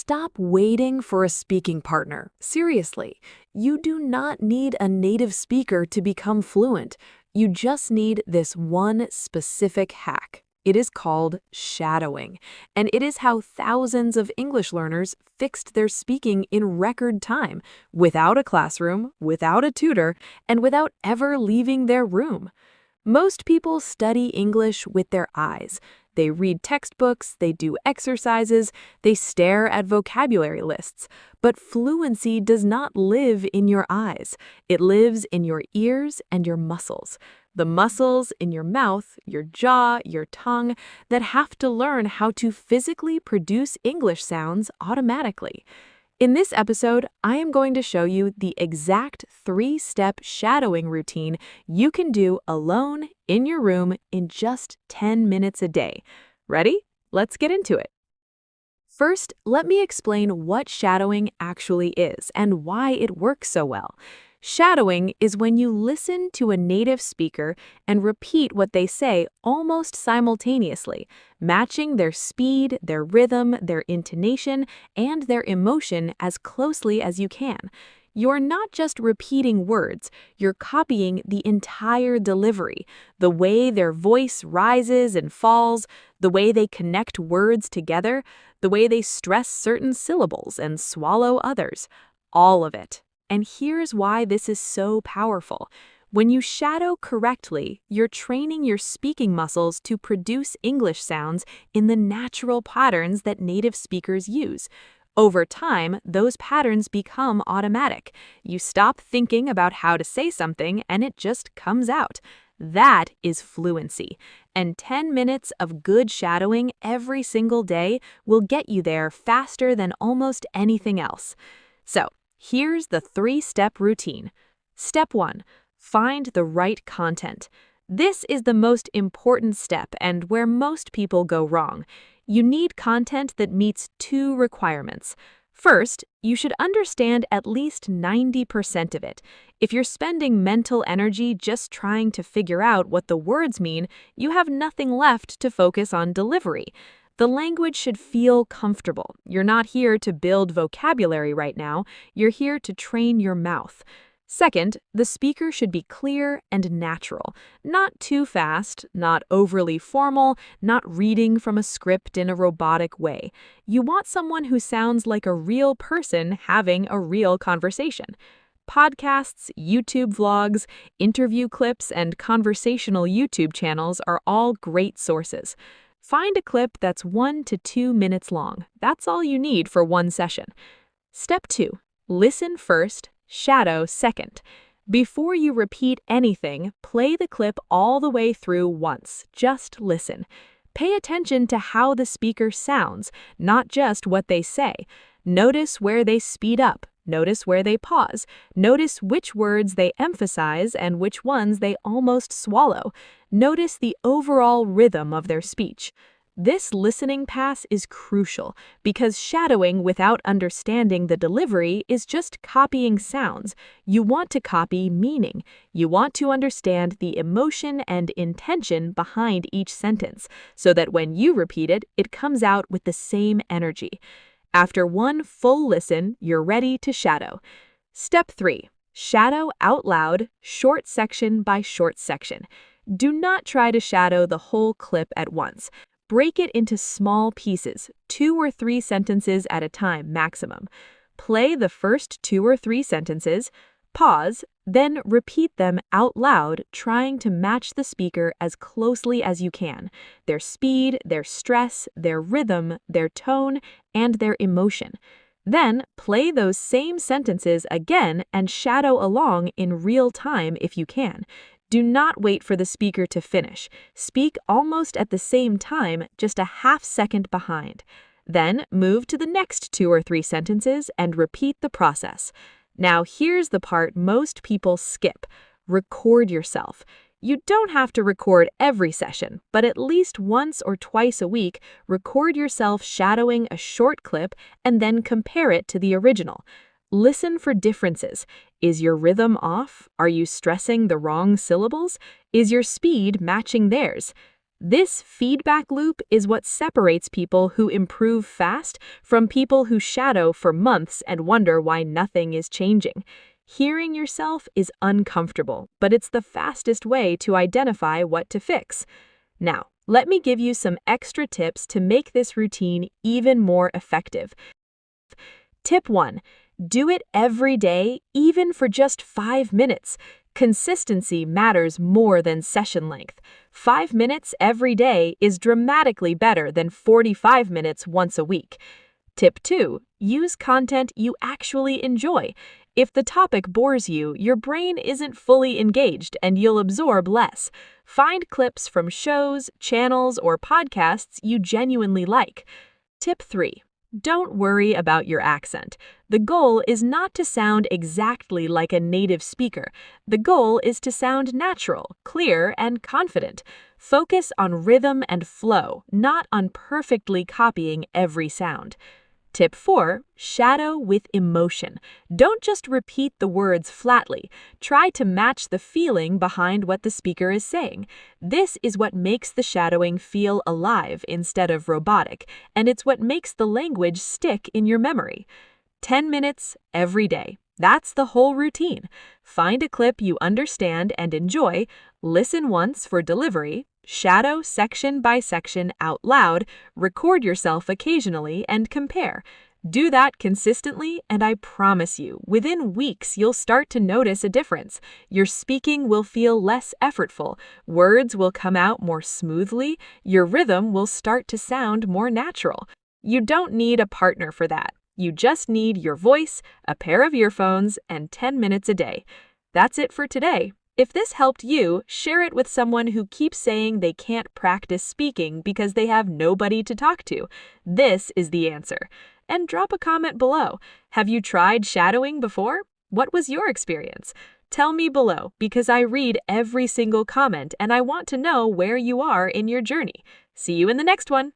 Stop waiting for a speaking partner. Seriously, you do not need a native speaker to become fluent. You just need this one specific hack. It is called shadowing, and it is how thousands of English learners fixed their speaking in record time, without a classroom, without a tutor, and without ever leaving their room. Most people study English with their eyes. They read textbooks, they do exercises, they stare at vocabulary lists. But fluency does not live in your eyes. It lives in your ears and your muscles. The muscles in your mouth, your jaw, your tongue that have to learn how to physically produce English sounds automatically. In this episode, I am going to show you the exact 3-step shadowing routine you can do alone in your room in just 10 minutes a day. Ready? Let's get into it. First, let me explain what shadowing actually is and why it works so well. Shadowing is when you listen to a native speaker and repeat what they say almost simultaneously, matching their speed, their rhythm, their intonation, and their emotion as closely as you can. You're not just repeating words, you're copying the entire delivery, the way their voice rises and falls, the way they connect words together, the way they stress certain syllables and swallow others, all of it. And here's why this is so powerful. When you shadow correctly, you're training your speaking muscles to produce English sounds in the natural patterns that native speakers use. Over time, those patterns become automatic. You stop thinking about how to say something and it just comes out. That is fluency. And 10 minutes of good shadowing every single day will get you there faster than almost anything else. So, here's the 3-step routine. Step 1. Find the right content. This is the most important step and where most people go wrong. You need content that meets 2 requirements. First, you should understand at least 90% of it. If you're spending mental energy just trying to figure out what the words mean, you have nothing left to focus on delivery. The language should feel comfortable. You're not here to build vocabulary right now. You're here to train your mouth. Second, the speaker should be clear and natural. Not too fast, not overly formal, not reading from a script in a robotic way. You want someone who sounds like a real person having a real conversation. Podcasts, YouTube vlogs, interview clips, and conversational YouTube channels are all great sources. Find a clip that's 1 to 2 minutes long. That's all you need for one session. Step 2. Listen first, shadow second. Before you repeat anything, play the clip all the way through once. Just listen. Pay attention to how the speaker sounds, not just what they say. Notice where they speed up. Notice where they pause. Notice which words they emphasize and which ones they almost swallow. Notice the overall rhythm of their speech. This listening pass is crucial because shadowing without understanding the delivery is just copying sounds. You want to copy meaning. You want to understand the emotion and intention behind each sentence so that when you repeat it, it comes out with the same energy. After one full listen, you're ready to shadow. Step 3. Shadow out loud, short section by short section. Do not try to shadow the whole clip at once. Break it into small pieces, 2 or 3 sentences at a time maximum. Play the first 2 or 3 sentences, pause, then repeat them out loud, trying to match the speaker as closely as you can. Their speed, their stress, their rhythm, their tone, and their emotion. Then play those same sentences again and shadow along in real time if you can. Do not wait for the speaker to finish. Speak almost at the same time, just a half second behind. Then move to the next 2 or 3 sentences and repeat the process. Now here's the part most people skip. Record yourself. You don't have to record every session, but at least once or twice a week, record yourself shadowing a short clip and then compare it to the original. Listen for differences. Is your rhythm off? Are you stressing the wrong syllables? Is your speed matching theirs? This feedback loop is what separates people who improve fast from people who shadow for months and wonder why nothing is changing. Hearing yourself is uncomfortable, but it's the fastest way to identify what to fix. Now, let me give you some extra tips to make this routine even more effective. Tip 1. Do it every day, even for just 5 minutes. Consistency matters more than session length. 5 minutes every day is dramatically better than 45 minutes once a week. Tip 2. Use content you actually enjoy. If the topic bores you, your brain isn't fully engaged and you'll absorb less. Find clips from shows, channels, or podcasts you genuinely like. Tip 3. Don't worry about your accent. The goal is not to sound exactly like a native speaker. The goal is to sound natural, clear, and confident. Focus on rhythm and flow, not on perfectly copying every sound. Tip 4. Shadow with emotion. Don't just repeat the words flatly. Try to match the feeling behind what the speaker is saying. This is what makes the shadowing feel alive instead of robotic, and it's what makes the language stick in your memory. 10 minutes every day. That's the whole routine. Find a clip you understand and enjoy, listen once for delivery, shadow section by section out loud, record yourself occasionally, and compare. Do that consistently, and I promise you, within weeks you'll start to notice a difference. Your speaking will feel less effortful, words will come out more smoothly, your rhythm will start to sound more natural. You don't need a partner for that. You just need your voice, a pair of earphones, and 10 minutes a day. That's it for today. If this helped you, share it with someone who keeps saying they can't practice speaking because they have nobody to talk to. This is the answer. And drop a comment below. Have you tried shadowing before? What was your experience? Tell me below because I read every single comment and I want to know where you are in your journey. See you in the next one.